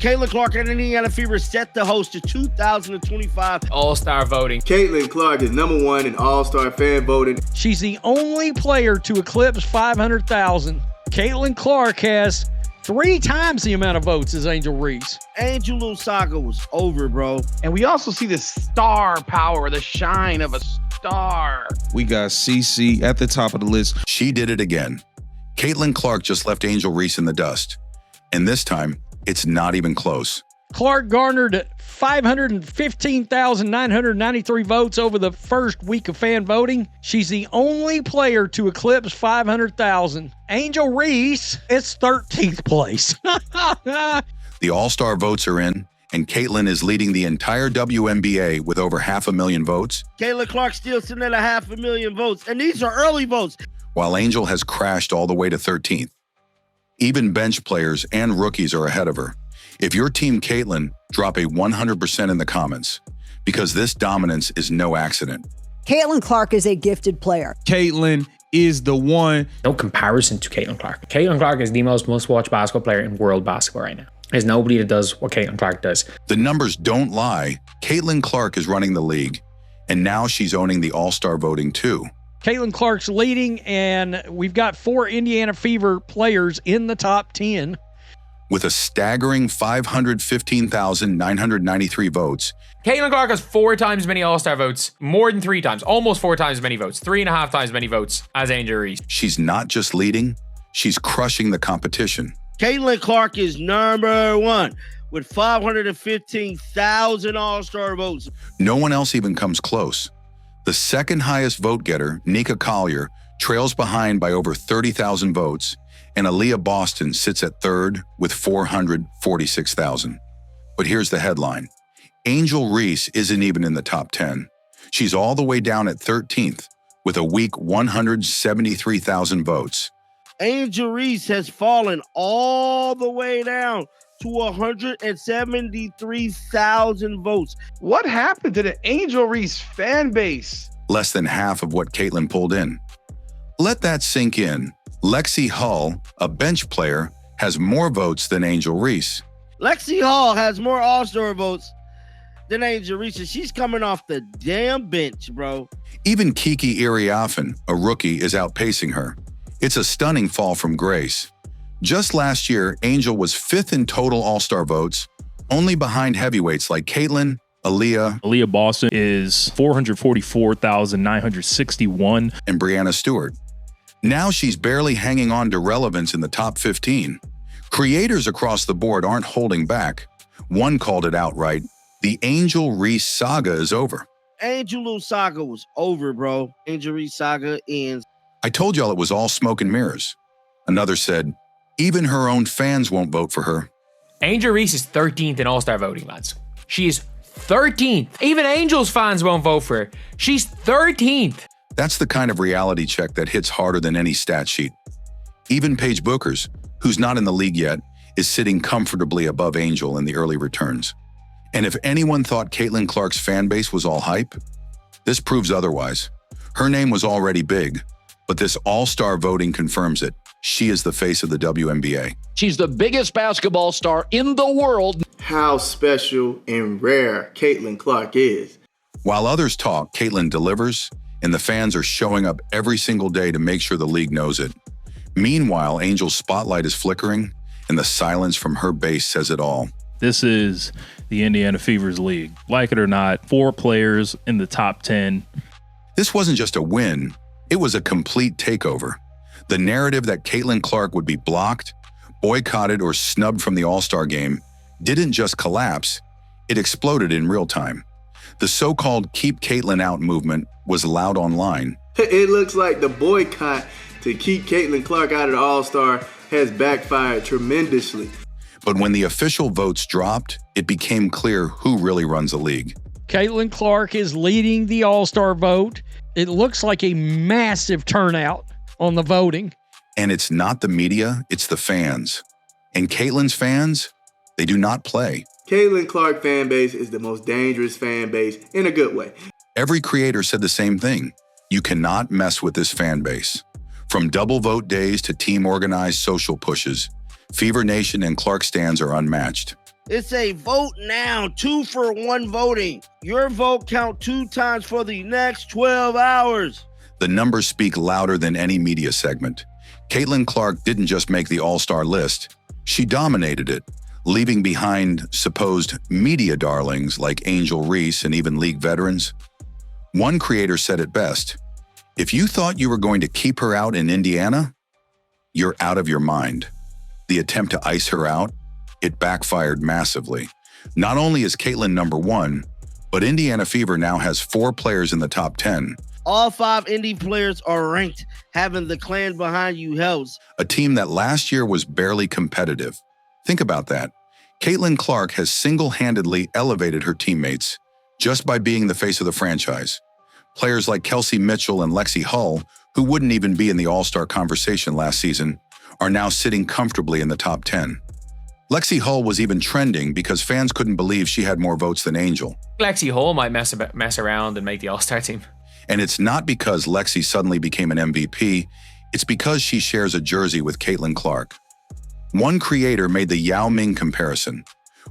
Caitlin Clark and Indiana Fever set to host the 2025 All-Star voting. Caitlin Clark is #1 in All-Star fan voting. She's the only player to eclipse 500,000. Caitlin Clark has 3 times the amount of votes as Angel Reese. Angel Little saga was over, bro. And we also see the star power, the shine of a star. We got CC at the top of the list. She did it again. Caitlin Clark just left Angel Reese in the dust. And this time, it's not even close. Clark garnered 515,993 votes over the first week of fan voting. She's the only player to eclipse 500,000. Angel Reese is 13th place. The All-Star votes are in, and Caitlin is leading the entire WNBA with over 500,000 votes. Caitlin Clark still sitting at 500,000 votes, and these are early votes. While Angel has crashed all the way to 13th. Even bench players and rookies are ahead of her. If you're Team Caitlin, drop a 100% in the comments, because this dominance is no accident. Caitlin Clark is a gifted player. Caitlin is the one. No comparison to Caitlin Clark. Caitlin Clark is the most must-watch basketball player in world basketball right now. There's nobody that does what Caitlin Clark does. The numbers don't lie. Caitlin Clark is running the league, and now she's owning the All-Star voting too. Caitlin Clark's leading, and we've got 4 Indiana Fever players in the top 10. With a staggering 515,993 votes. Caitlin Clark has 4 times as many All-Star votes, more than 3 times, almost 4 times as many votes, 3.5 times as many votes as Angel Reese. She's not just leading, she's crushing the competition. Caitlin Clark is #1 with 515,000 All-Star votes. No one else even comes close. The second highest vote getter, Nika Collier, trails behind by over 30,000 votes, and Aaliyah Boston sits at 3rd with 446,000. But here's the headline. Angel Reese isn't even in the top 10. She's all the way down at 13th with a weak 173,000 votes. Angel Reese has fallen all the way down to 173,000 votes. What happened to the Angel Reese fan base? Less than half of what Caitlin pulled in. Let that sink in. Lexi Hull, a bench player, has more votes than Angel Reese. Lexi Hall has more All-Star votes than Angel Reese. She's coming off the damn bench, bro. Even Kiki Iriafen, a rookie, is outpacing her. It's a stunning fall from grace. Just last year, Angel was 5th in total All-Star votes, only behind heavyweights like Caitlin, Aaliyah. Aaliyah Boston is 444,961. And Brianna Stewart. Now she's barely hanging on to relevance in the top 15. Creators across the board aren't holding back. One called it outright. The Angel Reese saga is over. Angel Little saga was over, bro. Angel Reese saga ends. I told y'all it was all smoke and mirrors. Another said, even her own fans won't vote for her. Angel Reese is 13th in All-Star voting, lads. She is 13th. Even Angels fans won't vote for her. She's 13th. That's the kind of reality check that hits harder than any stat sheet. Even Paige Buchers, who's not in the league yet, is sitting comfortably above Angel in the early returns. And if anyone thought Caitlin Clark's fan base was all hype, this proves otherwise. Her name was already big, but this all-star voting confirms it. She is the face of the WNBA. She's the biggest basketball star in the world. How special and rare Caitlin Clark is. While others talk, Caitlin delivers, and the fans are showing up every single day to make sure the league knows it. Meanwhile, Angel's spotlight is flickering, and the silence from her base says it all. This is the Indiana Fever's league. Like it or not, 4 players in the top 10. This wasn't just a win, it was a complete takeover. The narrative that Caitlin Clark would be blocked, boycotted, or snubbed from the All-Star game didn't just collapse, it exploded in real time. The so-called Keep Caitlin Out movement was loud online. It looks like the boycott to keep Caitlin Clark out of the All-Star has backfired tremendously. But when the official votes dropped, it became clear who really runs the league. Caitlin Clark is leading the All-Star vote. It looks like a massive turnout on the voting. And it's not the media, it's the fans. And Caitlin's fans, they do not play. Caitlin Clark fan base is the most dangerous fan base in a good way. Every creator said the same thing. You cannot mess with this fan base. From double vote days to team organized social pushes, Fever Nation and Clark stands are unmatched. It's a vote now, 2-for-1 voting. Your vote count 2 times for the next 12 hours. The numbers speak louder than any media segment. Caitlin Clark didn't just make the All-Star list. She dominated it, leaving behind supposed media darlings like Angel Reese and even league veterans. One creator said it best, "If you thought you were going to keep her out in Indiana, you're out of your mind." The attempt to ice her out, it backfired massively. Not only is Caitlin number 1, but Indiana Fever now has 4 players in the top 10. All 5 Indy players are ranked. Having the clan behind you helps. A team that last year was barely competitive. Think about that. Caitlin Clark has single-handedly elevated her teammates just by being the face of the franchise. Players like Kelsey Mitchell and Lexi Hull, who wouldn't even be in the All-Star conversation last season, are now sitting comfortably in the top 10. Lexi Hull was even trending because fans couldn't believe she had more votes than Angel. Lexi Hull might mess around and make the All-Star team. And it's not because Lexi suddenly became an MVP, it's because she shares a jersey with Caitlin Clark. One creator made the Yao Ming comparison.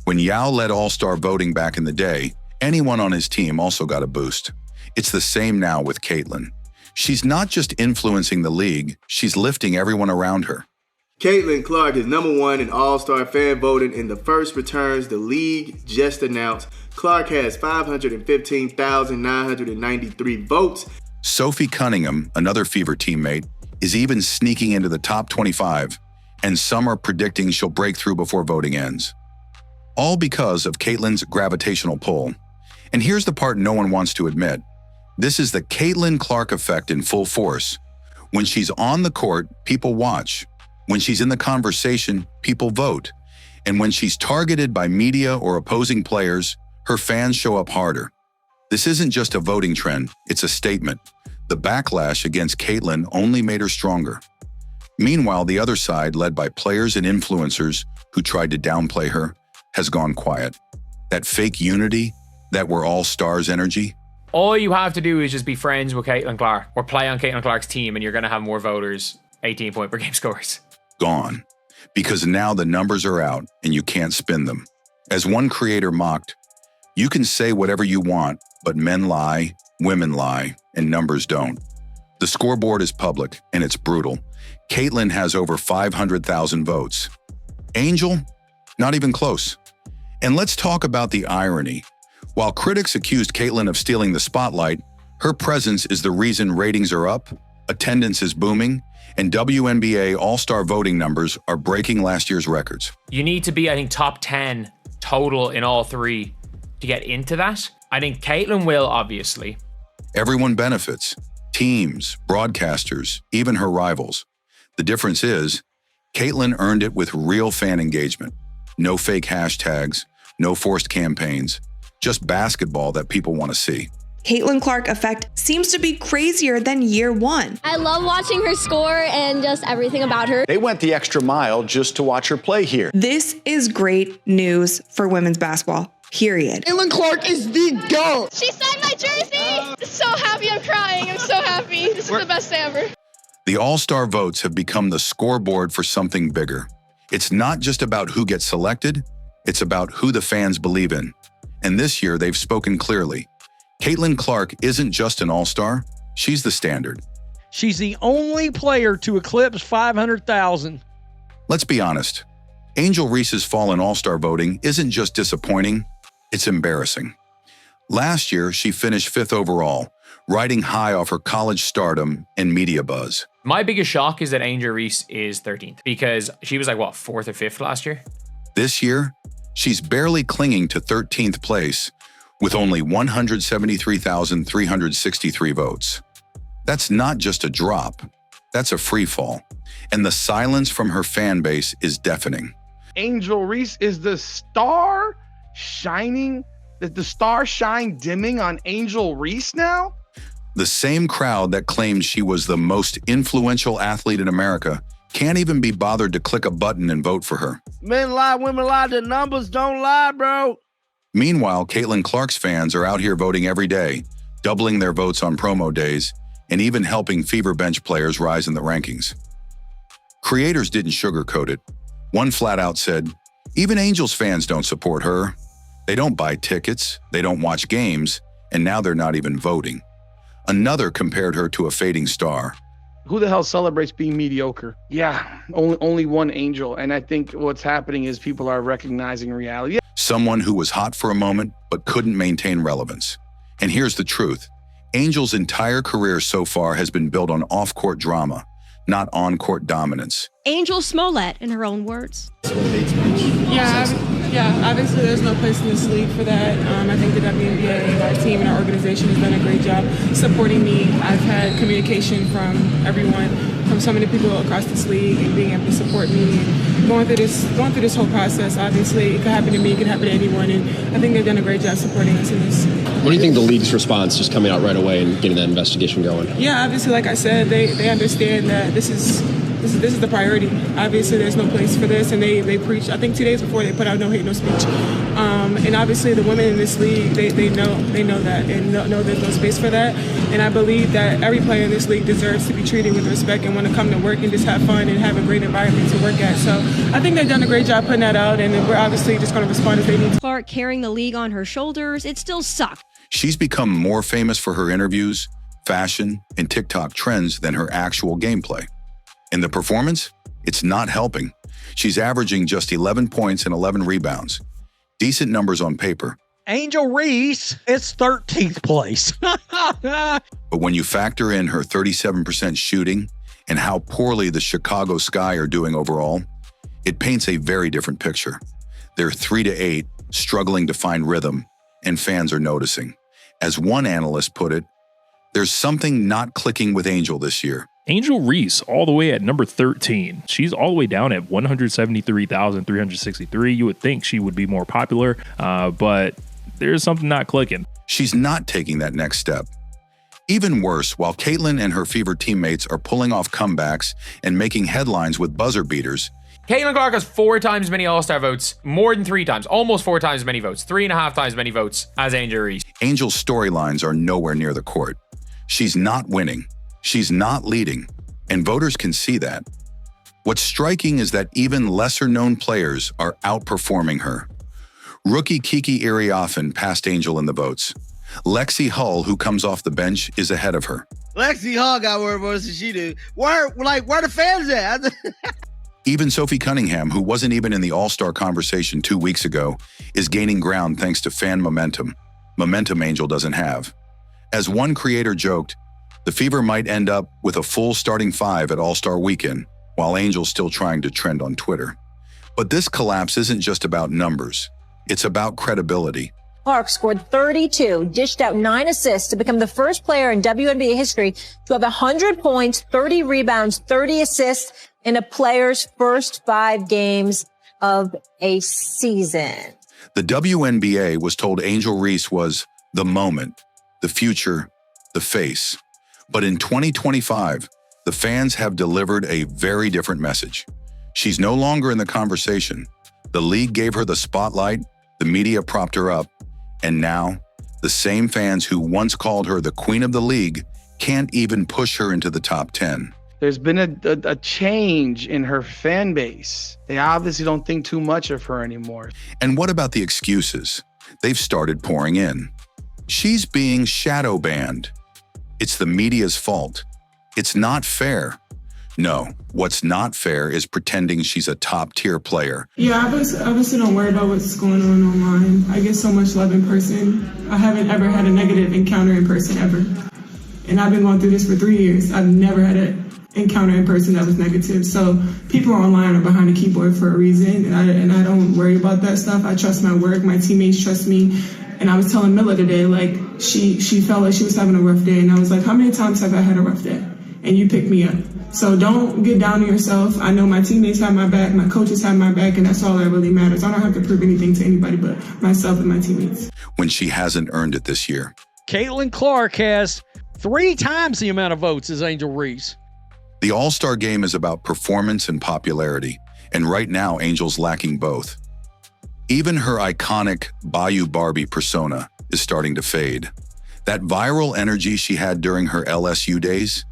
When Yao led All-Star voting back in the day, anyone on his team also got a boost. It's the same now with Caitlin. She's not just influencing the league, she's lifting everyone around her. Caitlin Clark is number 1 in All-Star fan voting in the first returns the league just announced. Clark has 515,993 votes. Sophie Cunningham, another Fever teammate, is even sneaking into the top 25, and some are predicting she'll break through before voting ends. All because of Caitlin's gravitational pull. And here's the part no one wants to admit. This is the Caitlin Clark effect in full force. When she's on the court, people watch. When she's in the conversation, people vote. And when she's targeted by media or opposing players, her fans show up harder. This isn't just a voting trend, it's a statement. The backlash against Caitlin only made her stronger. Meanwhile, the other side, led by players and influencers who tried to downplay her, has gone quiet. That fake unity, that we're all stars energy. All you have to do is just be friends with Caitlin Clark or play on Caitlin Clark's team and you're going to have more voters, 18-point per game scores. Gone. Because now the numbers are out and you can't spin them. As one creator mocked, "You can say whatever you want, but men lie, women lie, and numbers don't." The scoreboard is public and it's brutal. Caitlin has over 500,000 votes. Angel? Not even close. And let's talk about the irony. While critics accused Caitlin of stealing the spotlight, her presence is the reason ratings are up, attendance is booming, and WNBA All-Star voting numbers are breaking last year's records. You need to be, I think, top 10 total in all 3 to get into that. I think Caitlin will, obviously. Everyone benefits. Teams, broadcasters, even her rivals. The difference is, Caitlin earned it with real fan engagement. No fake hashtags, no forced campaigns, just basketball that people want to see. Caitlin Clark effect seems to be crazier than year 1. I love watching her score and just everything about her. They went the extra mile just to watch her play here. This is great news for women's basketball, period. Caitlin Clark is the GOAT. She signed my jersey. So happy, I'm crying. I'm so happy. This is the best day ever. The All-Star votes have become the scoreboard for something bigger. It's not just about who gets selected, it's about who the fans believe in. And this year, they've spoken clearly. Caitlin Clark isn't just an All-Star, she's the standard. She's the only player to eclipse 500,000. Let's be honest. Angel Reese's fall in All-Star voting isn't just disappointing, it's embarrassing. Last year, she finished 5th overall, riding high off her college stardom and media buzz. My biggest shock is that Angel Reese is 13th because she was like, 4th or 5th last year? This year, she's barely clinging to 13th place with only 173,363 votes. That's not just a drop, that's a free fall. And the silence from her fan base is deafening. Angel Reese is the star shining, the star shine dimming on Angel Reese now? The same crowd that claimed she was the most influential athlete in America can't even be bothered to click a button and vote for her. Men lie, women lie, the numbers don't lie, bro. Meanwhile, Caitlin Clark's fans are out here voting every day, doubling their votes on promo days, and even helping Fever bench players rise in the rankings. Creators didn't sugarcoat it. One flat out said, Even Angels fans don't support her. They don't buy tickets, they don't watch games, and now they're not even voting. Another compared her to a fading star. Who the hell celebrates being mediocre? Yeah, only one Angel. And I think what's happening is people are recognizing reality. Someone who was hot for a moment but couldn't maintain relevance. And here's the truth. Angel's entire career so far has been built on off-court drama, not on-court dominance. Angel Smollett, in her own words. Yeah, obviously there's no place in this league for that. I think the WNBA, our team and our organization has done a great job supporting me. I've had communication from everyone, from so many people across this league, and being able to support me and going through this whole process. Obviously, it could happen to me, it could happen to anyone, and I think they've done a great job supporting us in this. What do you think the league's response, just coming out right away and getting that investigation going? Yeah, obviously, like I said, they understand that this is the priority. Obviously, there's no place for this, and they preach. I think 2 days before they put out no hate, no speech. And obviously, the women in this league, they know that, and know there's no space for that. And I believe that every player in this league deserves to be treated with respect and want to come to work and just have fun and have a great environment to work at. So I think they've done a great job putting that out, and we're obviously just going to respond as they need to. Clark carrying the league on her shoulders, it still sucks. She's become more famous for her interviews, fashion, and TikTok trends than her actual gameplay. In the performance, it's not helping. She's averaging just 11 points and 11 rebounds. Decent numbers on paper. Angel Reese, it's 13th place. But when you factor in her 37% shooting and how poorly the Chicago Sky are doing overall, it paints a very different picture. They're 3-8, struggling to find rhythm, and fans are noticing. As one analyst put it, there's something not clicking with Angel this year. Angel Reese, all the way at number 13. She's all the way down at 173,363. You would think she would be more popular, but there's something not clicking. She's not taking that next step. Even worse, while Caitlin and her Fever teammates are pulling off comebacks and making headlines with buzzer beaters, Caitlin Clark has 4 times as many All-Star votes, more than 3 times, almost 4 times as many votes, 3.5 times as many votes as Angel Reese. Angel's storylines are nowhere near the court. She's not winning. She's not leading, and voters can see that. What's striking is that even lesser-known players are outperforming her. Rookie Kiki Iriafen passed Angel in the votes. Lexi Hull, who comes off the bench, is ahead of her. Lexi Hull got more votes than she do. Where the fans at? Even Sophie Cunningham, who wasn't even in the All-Star conversation 2 weeks ago, is gaining ground thanks to fan momentum. Momentum Angel doesn't have. As one creator joked, the Fever might end up with a full starting 5 at All-Star Weekend, while Angel's still trying to trend on Twitter. But this collapse isn't just about numbers. It's about credibility. Clark scored 32, dished out 9 assists to become the first player in WNBA history to have 100 points, 30 rebounds, 30 assists in a player's first 5 games of a season. The WNBA was told Angel Reese was the moment, the future, the face. But in 2025, the fans have delivered a very different message. She's no longer in the conversation. The league gave her the spotlight, the media propped her up, and now the same fans who once called her the queen of the league can't even push her into the top 10. There's been a change in her fan base. They obviously don't think too much of her anymore. And what about the excuses? They've started pouring in. She's being shadow banned. It's the media's fault. It's not fair. No, what's not fair is pretending she's a top-tier player. Yeah, I obviously don't worry about what's going on online. I get so much love in person. I haven't ever had a negative encounter in person ever. And I've been going through this for 3 years. I've never had an encounter in person that was negative. So people online are behind a keyboard for a reason, and I don't worry about that stuff. I trust my work. My teammates trust me. And I was telling Milla today, like, she felt like she was having a rough day. And I was like, how many times have I had a rough day? And you picked me up. So don't get down on yourself. I know my teammates have my back, my coaches have my back, and that's all that really matters. I don't have to prove anything to anybody but myself and my teammates. When she hasn't earned it this year. Caitlin Clark has 3 times the amount of votes as Angel Reese. The All-Star game is about performance and popularity, and right now Angel's lacking both. Even her iconic Bayou Barbie persona is starting to fade. That viral energy she had during her LSU days,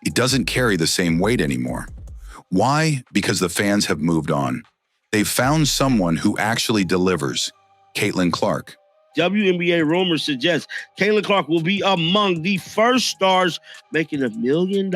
it doesn't carry the same weight anymore. Why? Because the fans have moved on. They've found someone who actually delivers, Caitlin Clark. WNBA rumors suggest Caitlin Clark will be among the first stars making $1 million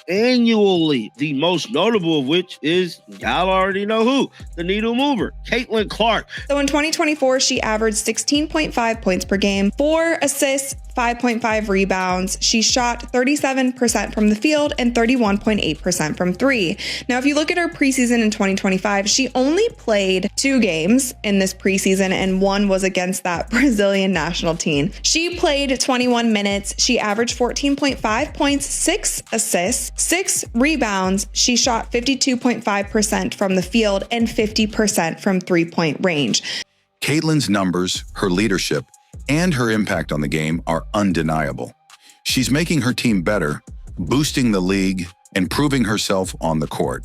annually. The most notable of which is, y'all already know who, the needle mover, Caitlin Clark. So in 2024, she averaged 16.5 points per game, 4 assists, 5.5 rebounds. She shot 37% from the field and 31.8% from three. Now, if you look at her preseason in 2025, she only played 2 games in this preseason, and one was against that Brazilian national team. She played 21 minutes. She averaged 14.5 points, 6 assists, 6 rebounds. She shot 52.5% from the field and 50% from three-point range. Caitlin's numbers, her leadership, and her impact on the game are undeniable. She's making her team better, boosting the league, and proving herself on the court.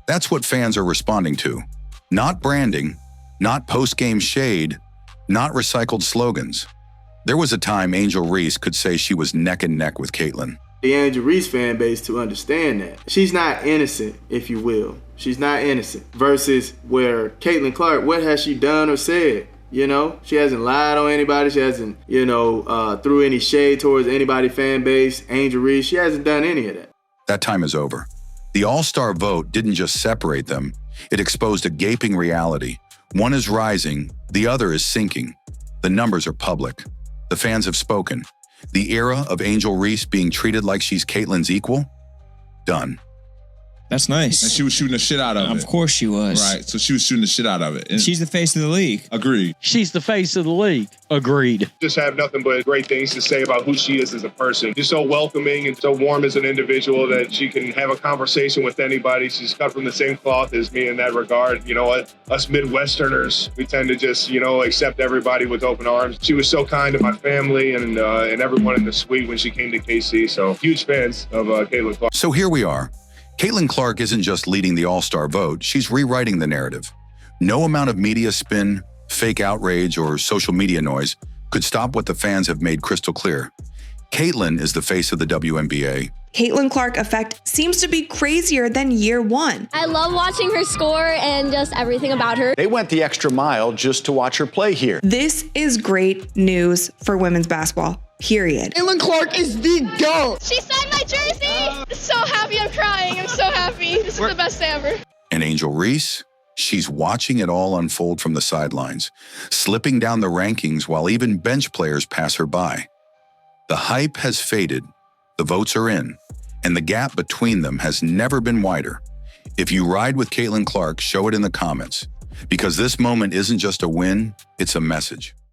That's what fans are responding to. Not branding, not post-game shade, not recycled slogans. There was a time Angel Reese could say she was neck and neck with Caitlin. The Angel Reese fan base to understand that. She's not innocent, if you will. She's not innocent. Versus where Caitlin Clark, what has she done or said? You know, she hasn't lied on anybody. She hasn't, threw any shade towards anybody fan base. Angel Reese, she hasn't done any of that. That time is over. The All-Star vote didn't just separate them. It exposed a gaping reality. One is rising, the other is sinking. The numbers are public. The fans have spoken. The era of Angel Reese being treated like she's Caitlin's equal? Done. That's nice. And she was shooting the shit out of it. Of course she was. Right, so she was shooting the shit out of it. And she's the face of the league. Agreed. She's the face of the league. Agreed. Just have nothing but great things to say about who she is as a person. Just so welcoming and so warm as an individual that she can have a conversation with anybody. She's cut from the same cloth as me in that regard. You know what? Us Midwesterners, we tend to just, accept everybody with open arms. She was so kind to my family and everyone in the suite when she came to KC. So huge fans of Caitlin Clark. So here we are. Caitlin Clark isn't just leading the All-Star vote, she's rewriting the narrative. No amount of media spin, fake outrage, or social media noise could stop what the fans have made crystal clear. Caitlin is the face of the WNBA. Caitlin Clark effect seems to be crazier than year one. I love watching her score and just everything about her. They went the extra mile just to watch her play here. This is great news for women's basketball. Period. Caitlin Clark is the GOAT. She signed my jersey. So happy, I'm crying. I'm so happy. This is the best day ever. And Angel Reese, she's watching it all unfold from the sidelines, slipping down the rankings while even bench players pass her by. The hype has faded, the votes are in, and the gap between them has never been wider. If you ride with Caitlin Clark, show it in the comments, because this moment isn't just a win, it's a message.